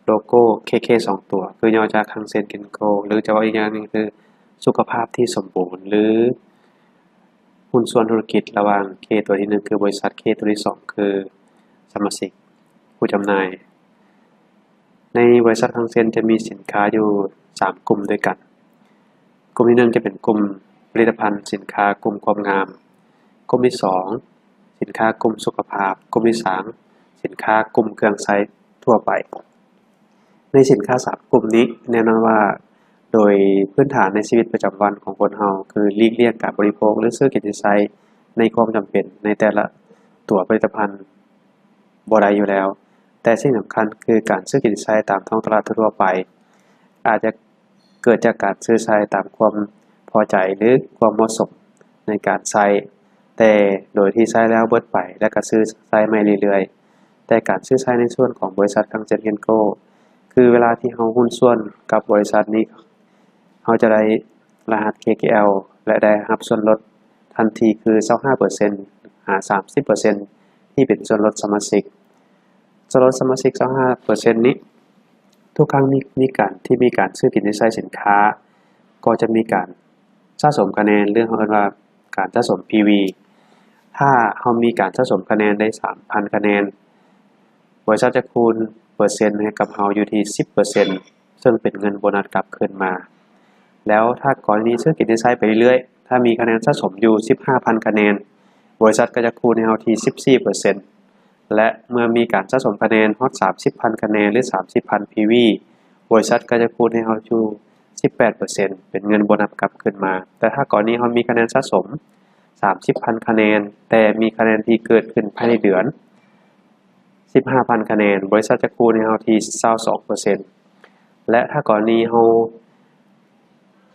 โลโก้ KK 2ตัวคือย่อจากคังเซ็นกินโกหรือจะว่าอีกอย่างหนึงคือสุขภาพที่สมบูรณ์หรือหุ้นส่วนธุรกิจระหว่าง K ตัวที่1คือบริษัท K ตัวที่2คือสมาชิกผู้จำหน่ายในบริษัทคังเซ็นจะมีสินค้าอยู่3กลุ่มด้วยกันกลุ่มที่1จะเป็นกลุ่มผลิตภัณฑ์สินค้ากลุ่มความงามกลุ่มที่2สินค้ากลุ่มสุขภาพกลุ่มที่3สินค้ากลุ่มเครื่องใช้ทั่วไปในสินค้า3กลุ่มนี้แน่นอนว่าโดยพื้นฐานในชีวิตประจำวันของคนเราคือหลีกเลี่ยงการบริโภคหรือซื้อกินใช้ในความจำเป็นในแต่ละตัวผลิตภัณฑ์บ่ได้อยู่แล้วแต่สิ่งสำคัญคือการซื้อกินใช้ตามท้องตลาดทั่วไปอาจจะเกิดจากการซื้อใช้ตามความพอใจหรือความเหมาะสมในการใช้แต่โดยที่ใช้แล้วเบิดไปแล้วก็ซื้อใช้ใหม่เรื่อยๆแต่การซื้อใช้ในส่วนของบริษัทคังเซ็นเทนโกคือเวลาที่เราหุ้นส่วนกับบริษัทนี้เราจะได้รหัส KKL และได้รับส่วนลดทันทีคือ 25% 30% ที่เป็นส่วนลดสมาชิกส่วนลดสมาชิก 25% นี้ทุกครั้งมีการซื้อกินใช้สินค้าก็จะมีการสะสมคะแนนเรื่องของว่าการสะสม PV ถ้าเรามีการสะสมคะแนนได้ 3,000 คะแนนบริษัทจะคูณเปอร์เซ็นต์ให้กับเราอยู่ที่ 10% ซึ่งเป็นเงินโบนัสกลับคืนมาแล้วถ้ากรณีซื้อกินใช้ไปเรื่อยๆถ้ามีคะแนนสะสมอยู่ 15,000 คะแนนบริษัทก็จะคูณให้เราที่ 14% และเมื่อมีการสะสมคะแนนฮอด 30,000 คะแนนหรือ 30,000 PV บริษัทก็จะคูณให้เราอยู่ 18% เป็นเงินโบนัสกลับคืนมาแต่ถ้ากรณีเรามีคะแนนสะสม 30,000 คะแนนแต่มีคะแนนที่เกิดขึ้นภายในเดือน 15,000 คะแนนบริษัทจะคูณให้เราที่ 22% และถ้ากรณีเรา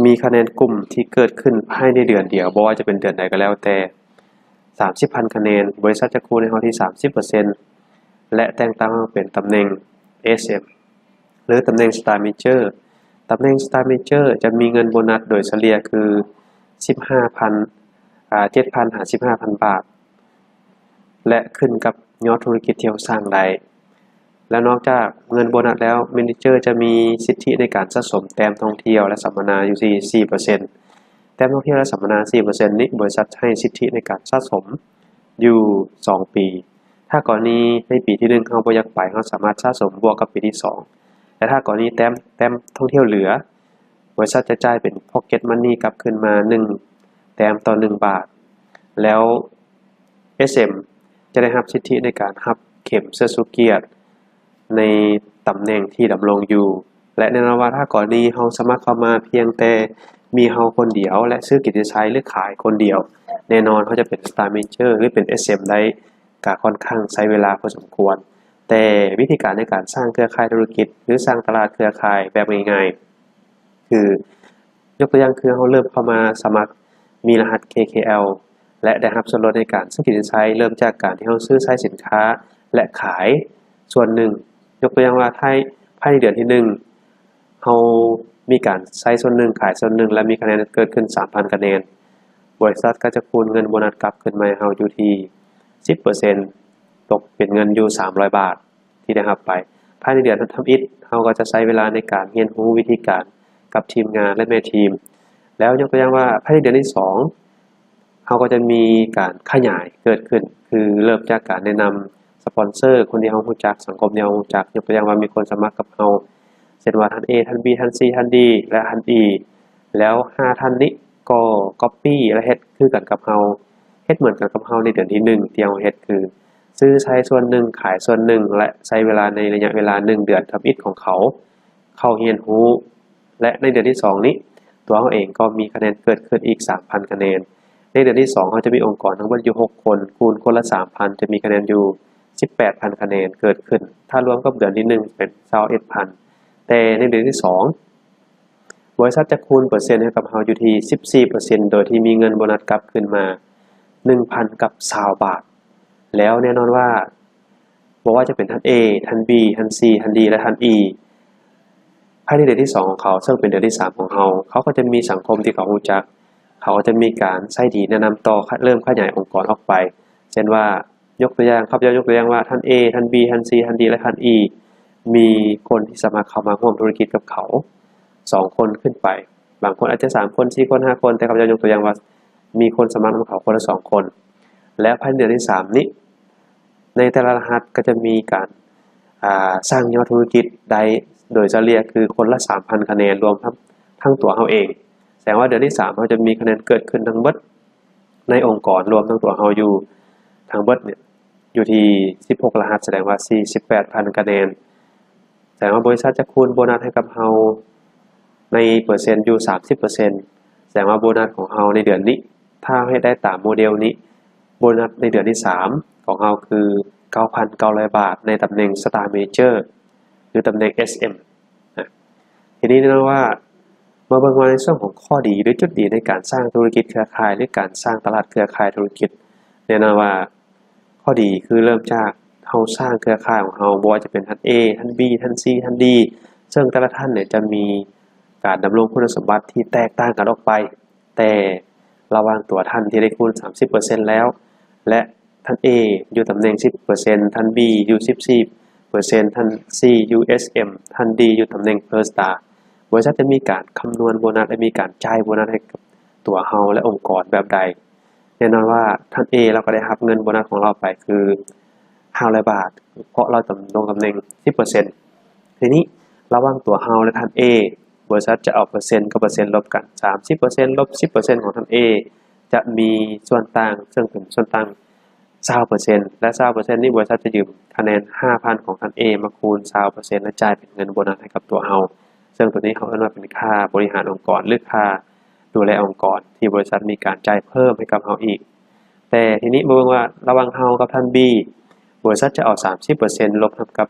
มีคะแนนกลุ่มที่เกิดขึ้นภายในเดือนเดียวบ่ว่าจะเป็นเดือนใดก็แล้วแต่ 30,000 คะแนนบริษัทจะคูณให้เราที่ 30% และแต่งตั้งเราเป็นตำแหน่ง SM หรือตำแหน่ง Star Manager ตำแหน่ง Star Manager จะมีเงินโบนัสโดยเฉลี่ยคือ 7,055 บาทและขึ้นกับยอดธุรกิจที่เราสร้างได้และนอกจากเงินโบนัสแล้ว Manager จะมีสิทธิในการสะสมแต้มท่องเที่ยวและสัมมนาอยู่ที่ 4% แต้มท่องเที่ยวและสัมมนา 4% นี้บริษัทให้สิทธิในการสะสมอยู่2ปีถ้ากรณีในปีที่1เราบ่อยากไปเราสามารถสะสมบวกกับปีที่2และถ้ากรณีแต้มท่องเที่ยวเหลือบริษัทจะจ่ายเป็น Pocket Money กลับคืนมา1แต้มต่อ1บาทแล้ว SM จะได้รับสิทธิในการรับเข็มเชิดชูเกียรติในตำแหน่งที่ดำรงอยู่และแน่นอนว่าถ้ากรณีเราสมัครเข้ามาเพียงแต่มีเราคนเดียวและซื้อกิจการหรือขายคนเดียวแน่นอนเขาจะเป็น Star Manager หรือเป็น SM ได้ก็ค่อนข้างใช้เวลาพอสมควรแต่วิธีการในการสร้างเครือข่ายธุรกิจหรือสร้างตลาดเครือข่ายแบบง่ายๆคือยกตัวอย่างคือเราเริ่มเข้ามาสมัครมีรหัส KKL และได้รับส่วนลดในการซื้อกิจการเริ่มจากการที่เราซื้อใช้สินค้าและขายส่วนหนึ่งยกตัวอย่างว่าภายในเดือนที่1เรามีการใช้ส่วนหนึ่งขายส่วนหนึ่งและมีคะแนนเกิดขึ้น 3,000 คะแนนบริษัทก็จะคูณเงินโบนัสกลับขึ้นมาให้เราอยู่ที่ 10% ตกเป็นเงินอยู่300 บาทที่ได้รับไปภายในเดือนทำอิฐเราก็จะใช้เวลาในการเรียนรู้วิธีการกับทีมงานและแม่ทีมแล้วยกตัวอย่างว่าภายในเดือนที่2เราก็จะมีการขยายเกิดขึ้นคือเริ่มจากการแนะนำสปอนเซอร์คนที่เรารู้จักสังคมที่เรารู้จักยกตัวอย่างว่ามีคนสมัครกับเราเช่นว่าท่าน A ท่าน B ท่าน C ท่าน D และท่าน E แล้ว5ท่านนี้ก็ก๊อบปี้และเฮ็ดคือกันกับเราเฮ็ดเหมือนกันกับเราในเดือนที่1ที่เราเฮ็ดคือซื้อใช้ส่วนหนึ่งขายส่วนหนึ่งและใช้เวลาในระยะเวลา1เดือนทำอิฐของเขาเรียนรู้และในเดือนที่2นี้ตัวเราเองก็มีคะแนนเกิดขึ้นอีก 3,000 คะแนนในเดือนที่2เราจะมีองค์กรทั้งหมดอยู่6คนคูณคนละ 3,000 จะมีคะแนนอยู่ 18,000 คะแนนเกิดขึ้นถ้ารวมกับเดือนที่1เป็น 21,000 แต่ในเดือนที่2บริษัทจะคูณเปอร์เซ็นต์ให้กับเราอยู่ที่ 14% โดยที่มีเงินโบนัสกลับขึ้นมา 1,000 กับ20 บาทแล้วแน่นอนว่าบ่ว่าจะเป็นท่าน A ท่าน B ท่าน C ท่าน D และท่าน E ภายในเดือนที่2ของเขาซึ่งเป็นเดือนที่3ของเขาก็จะมีสังคมที่เขารู้จักเขาจะมีการใช้ดีแนะนำต่อเริ่มขยายองค์กรออกไปเช่นว่ายกตัวอย่างครับยกตัวอย่างว่าท่าน A ท่าน B ท่าน C ท่าน D และท่าน E มีคนที่สามารถเข้ามาร่วมธุรกิจกับเขา2คนขึ้นไปบางคนอาจจะ3คน4คน5คนแต่เขาจะยกตัวอย่างว่ามีคนสมัครกับเขาคนละ2คนและภายในเดือนที่3นี้ในแต่ละรหัสก็จะมีการสร้างยอดธุรกิจได้โดยเฉลี่ยคือคนละ 3,000 คะแนนรวมทั้งตัวเฮาเองแสดงว่าเดือนที่3เราจะมีคะแนนเกิดขึ้นทั้งเบิดในองค์กรรวมทั้งตัวเฮาอยู่ทั้งเบิดเนี่ยอยู่ที่16รหัสแสดงว่า 48,000 คะแนนแสดงว่าบริษัทจะคูณโบนัสให้กับเฮาในเปอร์เซ็นต์อยู่ 30% แสดงว่าโบนัสของเฮาในเดือนนี้ถ้าให้ได้ตามโมเดลนี้โบนัสในเดือนที่3ของเฮาคือ 9,900 บาทในตำแหน่ง Star Manager หรือตำแหน่ง SM นะทีนี้นะว่ามาเบิ่งว่าในส่วนของข้อดีหรือจุดดีในการสร้างธุรกิจเครือข่ายหรือการสร้างตลาดเครือข่ายธุรกิจแน่นอนว่าข้อดีคือเริ่มจากเฮาสร้างเครือข่ายของเฮาบ่ว่าจะเป็นท่าน A ท่าน B ท่าน C ท่าน D ซึ่งแต่ละท่านเนี่ยจะมีการดำรงคุณสมบัติที่แตกต่างกันออกไปแต่ระหว่างตัวท่านที่ได้คูณ 30% แล้วและท่าน A อยู่ตำแหน่ง 10% ท่าน B อยู่ 14% ท่าน C อยู่ SM ท่าน D อยู่ตำแหน่ง First Star บริษัทจะมีการคำนวณโบนัสและมีการจ่ายโบนัสให้กับตัวเฮาและองค์กรแบบใดแน่นอนว่าท่าน A เราก็ได้รับเงินโบนัสของเราไปคือ500 บาทเพราะเราดำรงตำแหน่ง 10% ทีนี้ระหว่างตัวเฮาและท่าน A บริษัทจะเอาเปอร์เซ็นต์กับเปอร์เซ็นต์ลบกัน 30% ลบ 10% ของท่าน A จะมีส่วนต่างซึ่งเป็นส่วนต่าง 20% และ 20% นี้บริษัทจะยืมคะแนน 5,000 ของท่าน A มาคูณ 20% และจ่ายเป็นเงินโบนัสให้กับตัวเฮาซึ่งตัวนี้เขาเรียกว่าเป็นค่าบริหารองค์กรหรือค่าดูแลองค์กรที่บริษัทมีการจ่ายเพิ่มให้กับเฮาอีกแต่ทีนี้มาเบิ่งว่าระหว่างเฮากับท่าน B บริษัทจะเอา 30% ลบกับ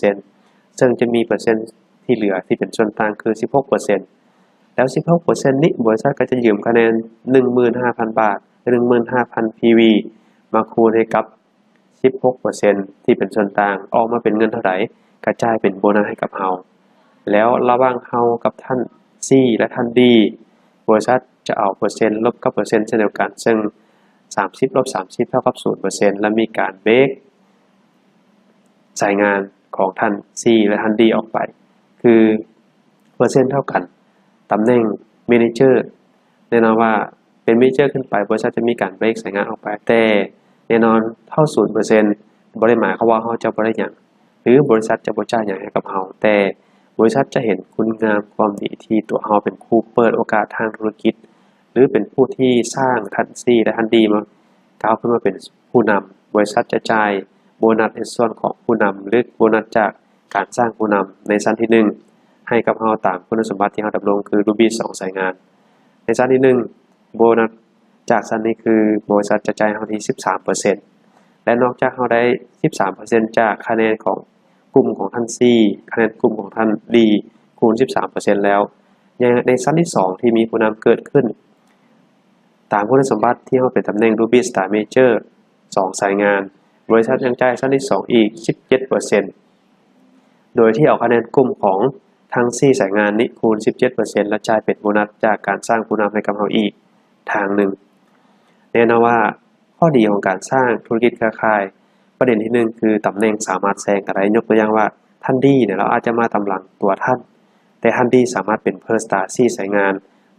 14% ซึ่งจะมีเปอร์เซ็นต์ที่เหลือที่เป็นส่วนต่างคือ 16% แล้ว 16% นี้บริษัทก็จะยืมคะแนน 15,000 บาท 15,000 PV มาคูณให้กับ 16% ที่เป็นส่วนต่างออกมาเป็นเงินเท่าไหร่กระจายเป็นโบนัสให้กับเฮาแล้วระหว่างเฮากับท่าน C และท่าน D บริษัทจะเอาเปอร์เซ็นต์ลบกับเปอร์เซ็นต์เช่นเดียวกันซึ่ง30ลบ30เท่ากับ 0% และมีการเบรกสายงานของท่าน C และท่าน D ออกไปคือเปอร์เซ็นต์เท่ากันตำแหน่ง Manager แน่นอนว่าเป็น Manager ขึ้นไปบริษัทจะมีการเบรกสายงานออกไปแต่แน่นอนเท่า 0% บ่ได้หมายความว่าเฮาจะบ่ได้หยังหรือบริษัทจะบ่จ่ายหยังให้กับเฮาแต่บริษัทจะเห็นคุณงามความดีที่ตัวเฮาเป็นผู้เปิดโอกาสทางธุรกิจหรือเป็นผู้ที่สร้างท่าน C และท่าน D มาก้าวขึ้นมาเป็นผู้นำบริษัทจะจ่ายโบนัสในส่วนของผู้นำหรือโบนัสจากการสร้างผู้นำในชั้นที่1ให้กับเฮาตามคุณสมบัติที่เฮาดำรงคือ Ruby 2 สายงานในชั้นที่1โบนัสจากชั้นนี้คือบริษัทจะจ่ายเฮาที่ 13% และนอกจากเฮาได้ 13% จากคะแนนของกลุ่มของท่าน C คะแนนกลุ่มของท่าน D คูณ 13% แล้วในชั้นที่2ที่มีผู้นำเกิดขึ้นตามคุณสมบัติที่เฮาเป็นตำแหน่ง Ruby Star Manager 2 สายงานบริษัทยังจ่ายชั้นที่2อีก 17% โดยที่เอาคะแนนกลุ่มของทั้ง4สายงานนี้คูณ 17% และจ่ายเป็นโบนัสจากการสร้างผู้นำให้กับเฮาอีกทางหนึ่งแน่นอนว่าข้อดีของการสร้างธุรกิจเครือข่ายประเด็นที่1คือตำแหน่งสามารถแซงกันได้ยกตัวอย่างว่าท่านดีเนี่ยเราอาจจะมาตำหลังตัวท่านแต่ท่านดีสามารถเป็น First Star 4 สายงาน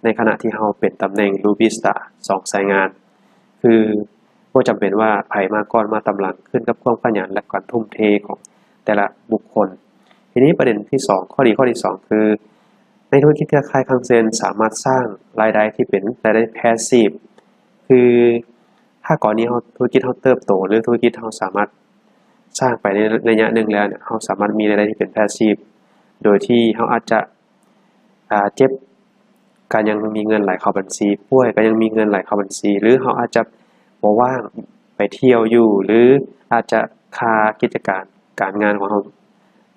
ในขณะที่เฮาเป็นตำแหน่ง Ruby Star 2 สายงานคือบ่จำเป็นว่าไผมาก่อนมาตำหลังขึ้นกับความขยันและการทุ่มเทของแต่ละบุคคลทีนี้ประเด็นที่2ข้อดีข้อที่2คือในธุรกิจเครือข่ายคลังเซนสามารถสร้างรายได้ที่เป็นรายได้ Passive คือถ้ากรณีธุรกิจเฮาเติบโตหรือธุรกิจเฮาสามารถสร้างไปในระยะหนึ่งแล้วเนี่ยเฮาสามารถมีรายได้ที่เป็น Passive โดยที่เฮาอาจจะเจ็บก็ยังมีเงินไหลเข้าบัญชีป่วยก็ยังมีเงินไหลเข้าบัญชีหรือเฮาอาจจะบ่ว่างไปเที่ยวอยู่หรืออาจจะคากิจการงานของเฮา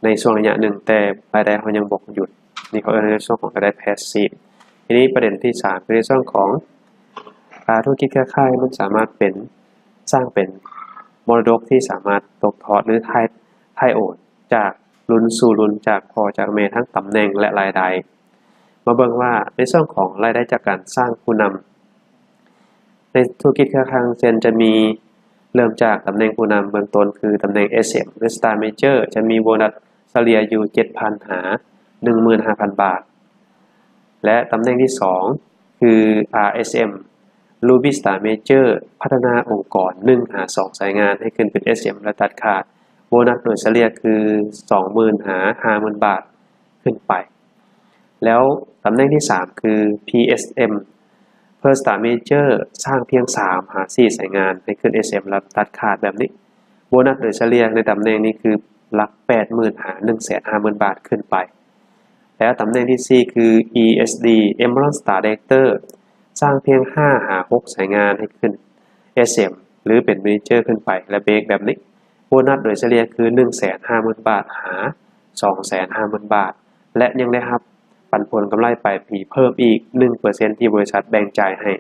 ในช่วงระยะหนึ่งแต่รายได้เฮายังบ่หยุดนี่เขาเรียกในส่วนของรายได้ Passive ทีนี้ประเด็นที่3คือในส่วนของธุรกิจเครือข่ายมันสามารถเป็นสร้างเป็นมรดกที่สามารถตกทอดหรือถ่ายโอนจากรุ่นสู่รุ่นจากพ่อจากแม่ทั้งตำแหน่งและรายได้มาเบิ่งว่าในส่วนของรายได้จากการสร้างผู้นำในธุรกิจเครือข่ายเช่นจะมีเริ่มจากตำแหน่งผู้นำเบื้องต้นคือตำแหน่ง SM หรือ Star Manager จะมีโบนัส ลี่ยอยู่ 7,000 หา 15,000 บาทและตำแหน่งที่2คือ RSM Ruby Star Manager พัฒนาองค์กร1หา2สายงานให้ขึ้นเป็น SM และตัดขาดโบนัสโดยเฉลี่ยคือ 20,000 หา 50,000 บาทขึ้นไปแล้วตำแหน่งที่3คือ PSM First Star Manager สร้างเพียง3หา4สายงานให้ขึ้น SM และตัดขาดแบบนี้โบนัสโดยเฉลี่ยในตำแหน่งนี้คือหลัก 80,000 หา 150,000 บาทขึ้นไปแล้วตำแหน่งที่4คือ ESD Emerald Star Director สร้างเพียง5หา6สายงานให้ขึ้น SM หรือเป็น Manager ขึ้นไปและเบรกแบบนี้โบนัสโดยเฉลี่ยคือ 150,000 บาทหา 250,000 บาทและยังได้รับปันผลกำไรปลายปีเพิ่มอีก 1% ที่บริษัทแบ่งจ่ายให้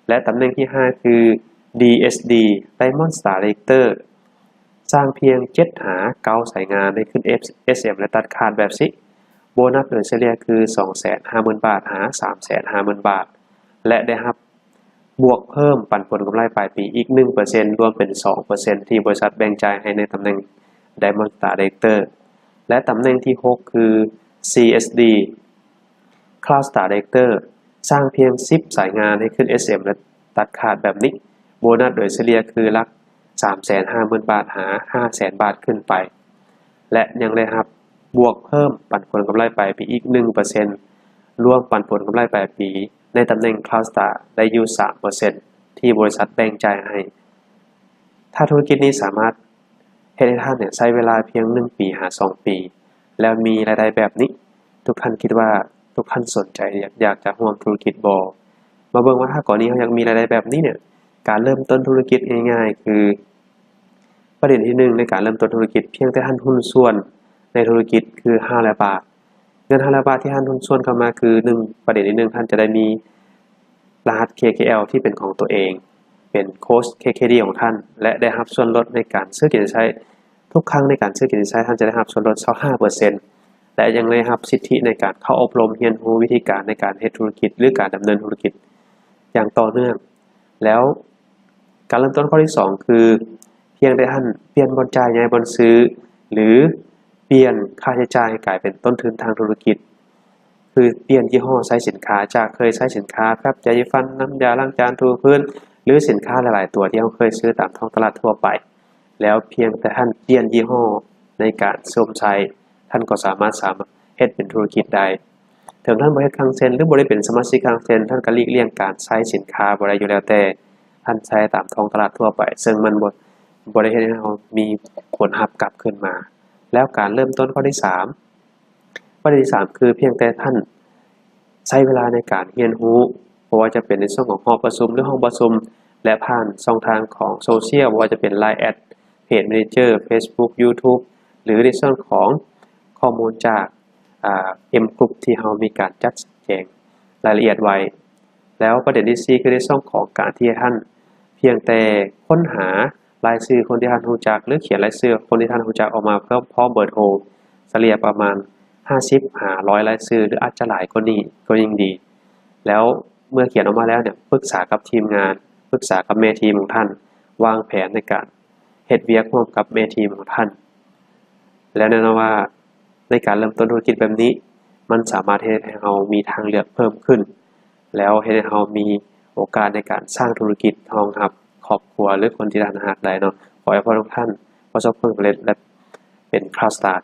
และตำแหน่งที่5คือ DSD Diamond Star Director สร้างเพียง7หา9สายงานให้ขึ้น SM และตัดขาดแบบสิโบนัสโดยเฉลี่ยคือ 250,000 บาทหา 350,000 บาทและได้รับบวกเพิ่มปันผลกำไรปลายปีอีก 1% รวมเป็น 2% ที่บริษัทแบ่งจ่ายให้ในตำแหน่ง Diamond Star Director และตำแหน่งที่6คือ CSD Cloud Star Director สร้างเพียง10สายงานให้ขึ้น SM และตัดขาดแบบนี้โบนัสโดยเฉลี่ยคือหลัก 350,000 บาทหา 500,000 บาทขึ้นไปและยังได้รับบวกเพิ่มปันผลกำไรปลายปีอีก 1% รวมปันผลกำไรปลายปีในตำแหน่ง Cloud Star ได้อยู่ 3% ที่บริษัทแบ่งจ่ายให้ถ้าธุรกิจนี้สามารถเฮ็ดให้ท่านใช้เวลาเพียง1ปีหา2ปีแล้วมีรายได้แบบนี้ทุกท่านคิดว่าทุกท่านสนใจอยากจะร่วมธุรกิจบ่มาเบิ่งว่าถ้าก่อนนี้เราอยากมีรายได้แบบนี้เนี่ยการเริ่มต้นธุรกิจง่ายๆคือประเด็นที่1ในการเริ่มต้นธุรกิจเพียงแต่ท่านหุ้นส่วนในธุรกิจคือ500 บาทเงิน500 บาทที่ท่านหุ้นส่วนเข้ามาคือ1ประเด็นที่1ท่านจะได้มีรหัส KKL ที่เป็นของตัวเองเป็นโค้ช KKD ของท่านและได้รับส่วนลดในการซื้อกิจใช้ทุกครั้งในการซื้อกิจใช้ท่านจะได้รับส่วนลด 25% และยังได้รับสิทธิในการเข้าอบรมเรียนรู้วิธีการในการเฮ็ดธุรกิจหรือการดำเนินธุรกิจอย่างต่อเนื่องแล้วการเริ่มต้นข้อที่2คือเพียงแต่ท่านเปลี่ยนบ่อนจ่ายย้ายบ่อนซื้อหรือเปลี่ยนค่าใช้จ่ายให้กลายเป็นต้นทุนทางธุรกิจคือเปลี่ยนยี่ห้อใช้สินค้าจากเคยใช้สินค้าครับยาสีฟันน้ำยาล้างจานถูพื้นหรือสินค้าหลายๆตัวที่เราเคยซื้อตามท้องตลาดทั่วไปแล้วเพียงแต่ท่านเปลี่ยนยี่ห้อในการสวมใช้ท่านก็สามารถเฮ็ดเป็นธุรกิจได้ถึงท่านบ่เฮ็ดคลังเซ็นหรือบ่ได้เป็นสมาชิกคลังเซ็นท่านก็หลีกเลี่ยงการใช้สินค้าบ่ได้อยู่แล้วแต่ท่านใช้ตามท้องตลาดทั่วไปซึ่งมันบ่ได้เฮ็ดให้เรามีผลลัพธ์กลับคืนมาแล้วการเริ่มต้นข้อที่3ประเด็นที่3คือเพียงแต่ท่านใช้เวลาในการเรียนรู้เพราะว่าจะเป็นในส่วนของหอประชุมหรือห้องประชุมและผ่านช่องทางของโซเชียลบ่ว่าจะเป็น LINE แอดเพจ Manager Facebook YouTube หรือในส่วนของข้อมูลจากM Group ที่เรามีการจัดแจงรายละเอียดไว้แล้วประเด็นที่4คือในส่วนของการที่ท่านเพียงแต่ค้นหารายชื่อคนที่ท่านรู้จักหรือเขียนรายชื่อคนที่ท่านรู้จักออกมาเพื่อพร้อมเบอร์โทรเฉลี่ยประมาณ50หา100รายชื่อหรืออาจจะหลายกว่านี้ก็ยิ่งดีแล้วเมื่อเขียนออกมาแล้วเนี่ยปรึกษากับทีมงานปรึกษากับแม่ทีมของท่านวางแผนในการเฮ็ดเวียกร่วมกับแม่ทีมของท่านและแน่นอนว่าในการเริ่มต้นธุรกิจแบบนี้มันสามารถเฮ็ดให้เรามีทางเลือกเพิ่มขึ้นแล้วเฮ็ดให้เรามีโอกาสในการสร้างธุรกิจรองรับครอบครัวหรือคนที่ท่านรักได้เนาะขอให้ทุกท่านประสบผลสำเร็จและเป็น Cloud Star